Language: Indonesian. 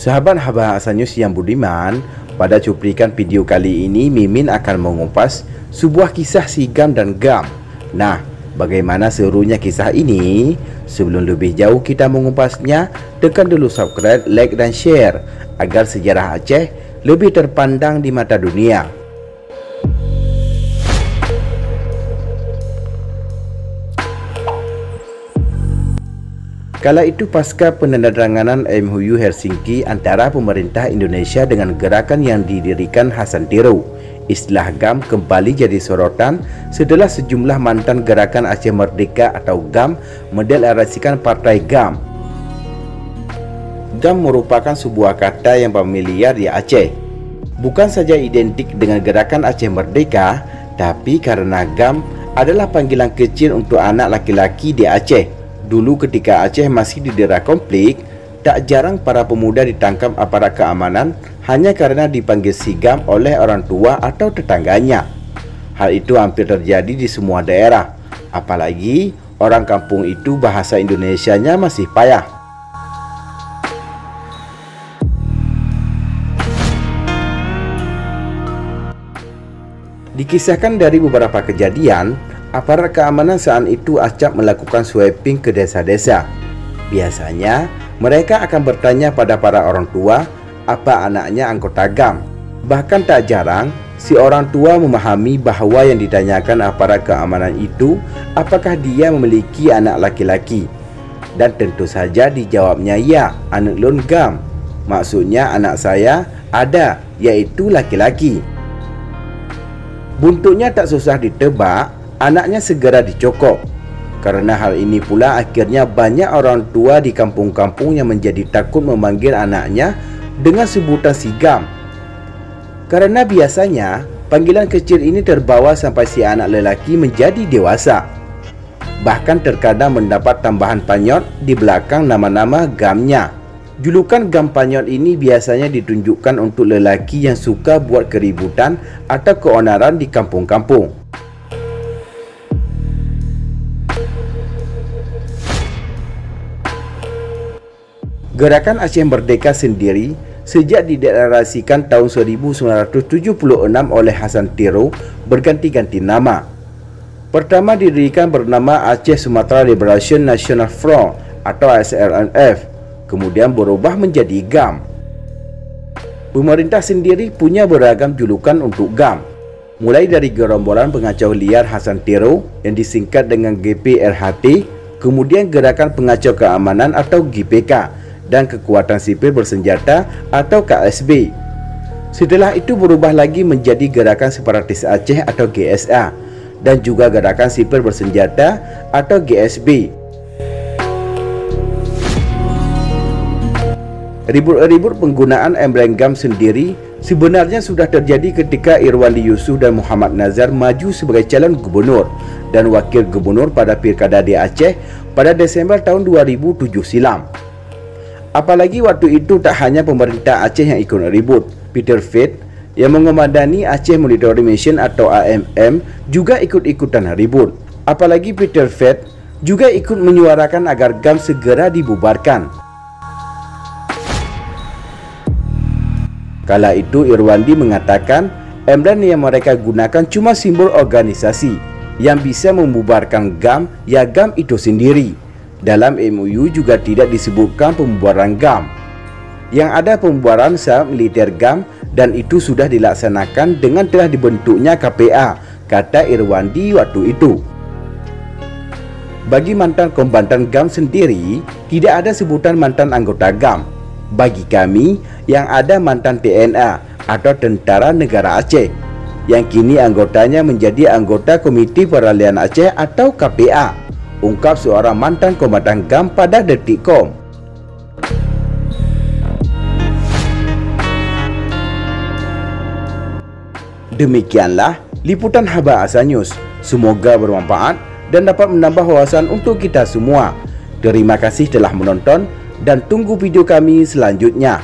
Sahabat Haba Asanyus yang budiman, pada cuplikan video kali ini Mimin akan mengupas sebuah kisah si Gam dan Gam. Nah, bagaimana serunya kisah ini? Sebelum lebih jauh kita mengupasnya, tekan dulu subscribe, like dan share agar sejarah Aceh lebih terpandang di mata dunia. Kala itu pasca penandatanganan MOU Helsinki antara pemerintah Indonesia dengan gerakan yang didirikan Hasan Tirow, istilah GAM kembali jadi sorotan setelah sejumlah mantan gerakan Aceh Merdeka atau GAM mendeklarasikan partai GAM. GAM merupakan sebuah kata yang familiar di Aceh. Bukan saja identik dengan gerakan Aceh Merdeka, tapi karena GAM adalah panggilan kecil untuk anak laki-laki di Aceh. Dulu ketika Aceh masih didera konflik, tak jarang para pemuda ditangkap aparat keamanan hanya karena dipanggil sigam oleh orang tua atau tetangganya. Hal itu hampir terjadi di semua daerah, apalagi orang kampung itu bahasa Indonesianya masih payah. Dikisahkan dari beberapa kejadian, aparat keamanan saat itu acap melakukan sweeping ke desa-desa. Biasanya, mereka akan bertanya pada para orang tua apa anaknya anggota GAM. Bahkan tak jarang, si orang tua memahami bahwa yang ditanyakan aparat keamanan itu apakah dia memiliki anak laki-laki. Dan tentu saja dijawabnya ya, anak lon GAM. Maksudnya anak saya ada, yaitu laki-laki. Buntutnya tak susah ditebak, anaknya segera dicokok. Karena hal ini pula akhirnya banyak orang tua di kampung-kampung yang menjadi takut memanggil anaknya dengan sebutan sigam. Karena biasanya panggilan kecil ini terbawa sampai si anak lelaki menjadi dewasa. Bahkan terkadang mendapat tambahan panyot di belakang nama-nama gamnya. Julukan Gam Panyot ini biasanya ditunjukkan untuk lelaki yang suka buat keributan atau keonaran di kampung-kampung. Gerakan Aceh Merdeka sendiri sejak dideklarasikan tahun 1976 oleh Hasan Tirow berganti-ganti nama. Pertama didirikan bernama Aceh Sumatra Liberation National Front atau ASLNF, kemudian berubah menjadi GAM. Pemerintah sendiri punya beragam julukan untuk GAM, mulai dari gerombolan pengacau liar Hasan Tirow yang disingkat dengan GPRHT, kemudian Gerakan Pengacau Keamanan atau GPK, dan Kekuatan Sipil Bersenjata atau KSB. Setelah itu berubah lagi menjadi Gerakan Separatis Aceh atau GSA, dan juga Gerakan Sipil Bersenjata atau GSB. Ribut-ribut penggunaan emblem GAM sendiri sebenarnya sudah terjadi ketika Irwandi Yusuf dan Muhammad Nazar maju sebagai calon gubernur dan wakil gubernur pada Pilkada di Aceh pada Desember tahun 2007 silam. Apalagi waktu itu tak hanya pemerintah Aceh yang ikut ribut, Peter Fett yang mengomadani Aceh Monitoring Mission atau AMM juga ikut-ikutan ribut. Apalagi Peter Fett juga ikut menyuarakan agar GAM segera dibubarkan. Kala itu Irwandi mengatakan emblem yang mereka gunakan cuma simbol organisasi, yang bisa membubarkan GAM ya GAM itu sendiri. Dalam MOU juga tidak disebutkan pembubaran GAM. Yang ada pembubaran saham militer GAM, dan itu sudah dilaksanakan dengan telah dibentuknya KPA, kata Irwandi waktu itu. Bagi mantan kombatan GAM sendiri, tidak ada sebutan mantan anggota GAM. Bagi kami, yang ada mantan TNA atau Tentara Negara Aceh, yang kini anggotanya menjadi anggota Komiti Peralihan Aceh atau KPA, ungkap seorang mantan kombatan GAM pada Detikcom. Demikianlah liputan Haba Asanyus. Semoga bermanfaat dan dapat menambah wawasan untuk kita semua. Terima kasih telah menonton dan tunggu video kami selanjutnya.